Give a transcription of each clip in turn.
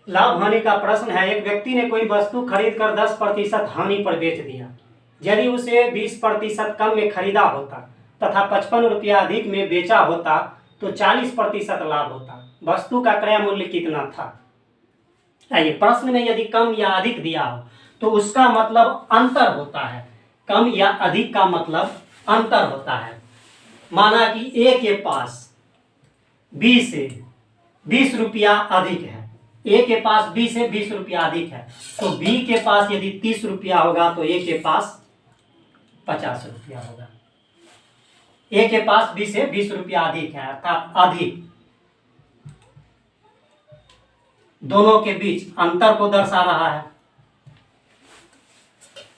लाभ हानि का प्रश्न है। एक व्यक्ति ने कोई वस्तु खरीद कर 10% हानि पर बेच दिया। यदि उसे 20% कम में खरीदा होता तथा 55 रुपया अधिक में बेचा होता तो 40% लाभ होता। वस्तु का क्रय मूल्य कितना था? आइए, प्रश्न में यदि कम या अधिक दिया हो तो उसका मतलब अंतर होता है। कम या अधिक का मतलब अंतर होता है। माना कि ए के पास बी से 20 रुपया अधिक है, ए के पास बी से 20 रुपया अधिक है, तो बी के पास यदि 30 रुपया होगा तो ए के पास 50 रुपया होगा। ए के पास बी से 20 रुपया अधिक है, अर्थात अधिक। दोनों के बीच अंतर को दर्शा रहा है।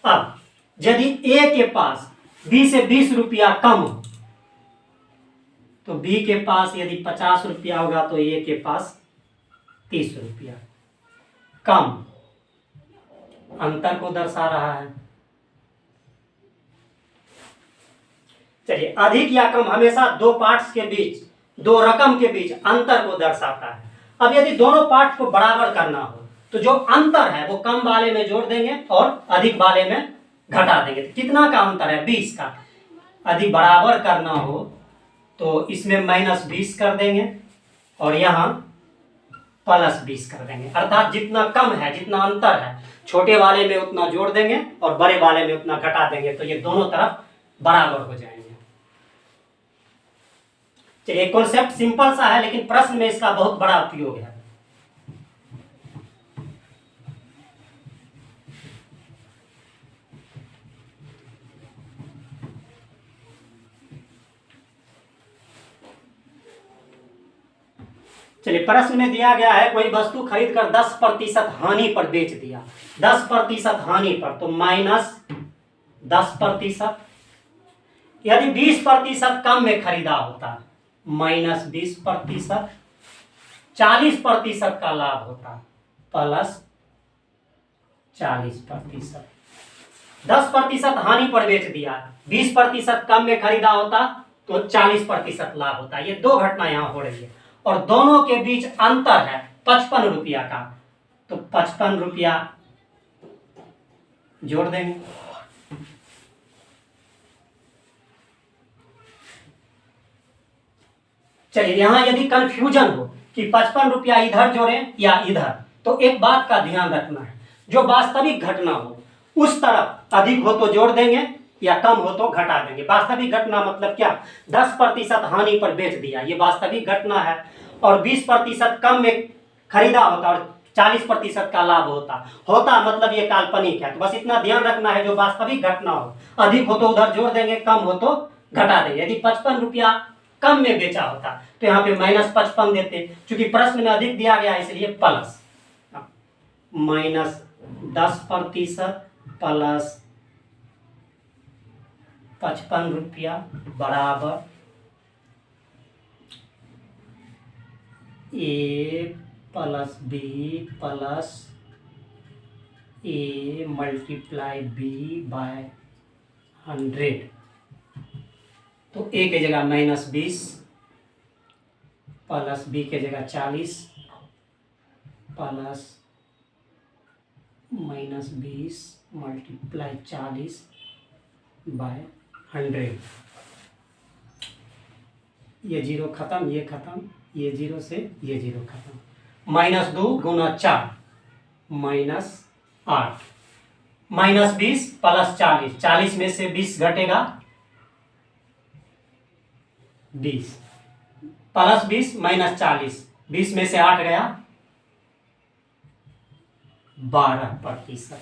अब यदि ए के पास बी से 20 रुपया कम हो तो बी के पास यदि 50 रुपया होगा तो ए के पास 30 रुपया कम। अंतर को दर्शा रहा है। चलिए, अधिक या कम हमेशा दो पार्ट्स के बीच, दो रकम के बीच अंतर को दर्शाता है। अब यदि दोनों पार्ट को बराबर करना हो तो जो अंतर है वो कम वाले में जोड़ देंगे और अधिक वाले में घटा देंगे। तो कितना का अंतर है? 20 का। यदि बराबर करना हो तो इसमें -20 कर देंगे और यहाँ +20 कर देंगे। अर्थात जितना कम है, जितना अंतर है, छोटे वाले में उतना जोड़ देंगे और बड़े वाले में उतना घटा देंगे, तो ये दोनों तरफ बराबर हो जाएंगे। चलिए, कॉन्सेप्ट सिंपल सा है लेकिन प्रश्न में इसका बहुत बड़ा उपयोग है। चलिए, प्रश्न में दिया गया है कोई वस्तु खरीद कर 10% हानि पर बेच दिया। 10% हानि पर तो -10%। यदि 20% कम में खरीदा होता -20%। 40% का लाभ होता +40%। 10% हानि पर बेच दिया, 20% कम में खरीदा होता तो 40% लाभ होता। ये दो घटना यहां हो रही है और दोनों के बीच अंतर है 55 रुपया का, तो 55 रुपया जोड़ देंगे। चलिए, यहां यदि कंफ्यूजन हो कि 55 रुपया इधर जोड़ें या इधर, तो एक बात का ध्यान रखना है, जो वास्तविक घटना हो उस तरफ अधिक हो तो जोड़ देंगे या कम हो तो घटा देंगे। वास्तविक घटना मतलब क्या? 10% हानि पर बेच दिया, ये वास्तविक घटना है, और 20% कम में खरीदा होता और 40% का लाभ होता मतलब ये काल्पनिक है। तो बस इतना ध्यान रखना है, जो वास्तविक घटना हो, अधिक हो तो उधर जोड़ देंगे, कम हो तो घटा देंगे। यदि 55 रुपया कम में बेचा होता तो यहाँ पे -55 देते, क्योंकि प्रश्न में अधिक दिया गया है इसलिए प्लस। -10% प्लस 55 रुपया बराबर A + B + A × B/100। तो A के जगह -20 प्लस B के जगह 40 प्लस -20 × 40/100। ये 0 खत्म, ये खत्म, ये 0 से ये 0 खत्म। -2 × 4 -8, -20 + 40, 40 में से 20 घटेगा 20, +20 -40, 20 में से 8 गया 12%।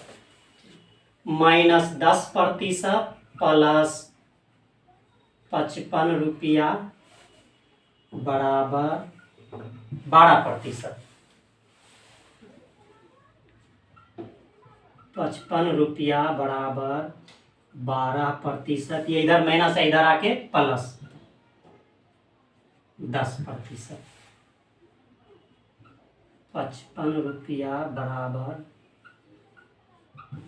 -10% प्लस 55 रुपया बराबर 12%। 55 रुपया बराबर 12%। ये इधर माइनस है, इधर आके प्लस 10%। 55 रुपया बराबर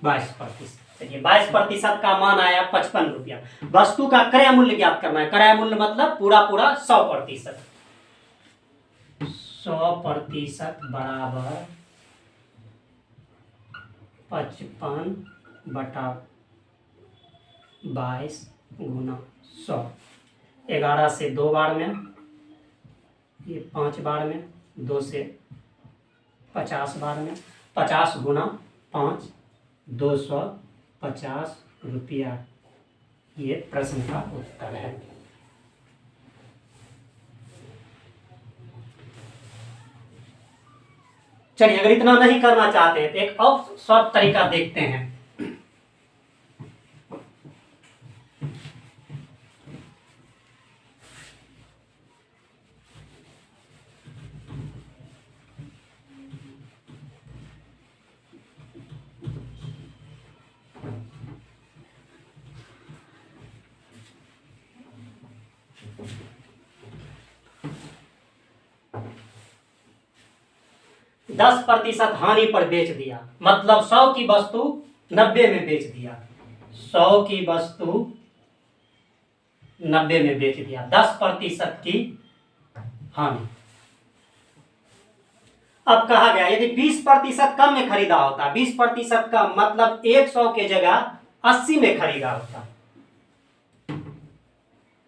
22%। चलिए, 22% का मान आया 55 रुपया। वस्तु का क्रय मूल्य ज्ञात करना है। क्रय मूल्य मतलब पूरा 100%। 100% बराबर 55/22 गुना 100। 11 से 2 बार में, ये 5 बार में, 2 से 50 बार में, 50 गुना 5, 250 रुपया। ये प्रश्न का उत्तर है। चलिए, अगर इतना नहीं करना चाहते हैं तो एक और शॉर्ट तरीका देखते हैं। 10% हानि पर बेच दिया, मतलब 100 की वस्तु 90 में बेच दिया। 100 की वस्तु 90 में बेच दिया, 10% की हानि। अब कहा गया यदि 20% कम में खरीदा होता, 20% कम मतलब 100 के जगह 80 में खरीदा होता,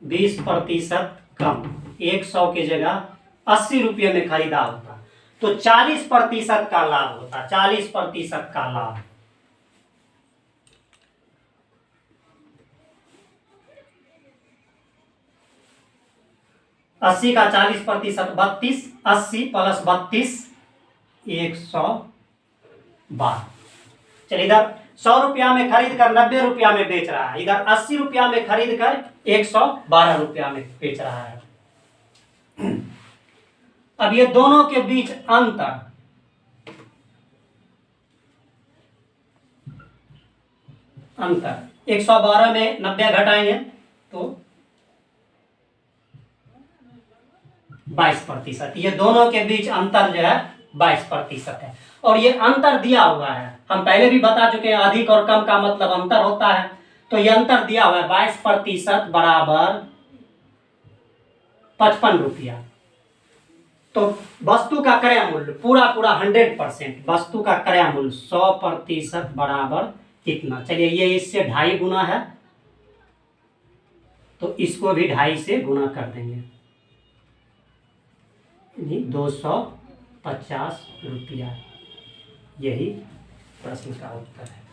20% कम 100 के जगह 80 रुपये में खरीदा होता तो 40% का लाभ होता, 40% का लाभ। अस्सी का 40% 32, 80 प्लस 32 112। चलिए, इधर 100 रुपया में खरीद कर 90 रुपया में बेच रहा है, इधर 80 रुपया में खरीद कर 112 रुपया में बेच रहा है। अब ये दोनों के बीच अंतर, अंतर 112 में 90 घटाएंगे तो 22%। ये दोनों के बीच अंतर जो है 22% है। और ये अंतर दिया हुआ है, हम पहले भी बता चुके हैं, अधिक और कम का मतलब अंतर होता है। तो ये अंतर दिया हुआ है 22% बराबर 55 रुपया। तो वस्तु का क्रय मूल्य पूरा 100%, वस्तु का क्रय मूल्य 100% बराबर कितना। चलिए, ये इससे 2.5 गुना है तो इसको भी 2.5 से गुना कर देंगे, 250 रुपया। यही प्रश्न का उत्तर है।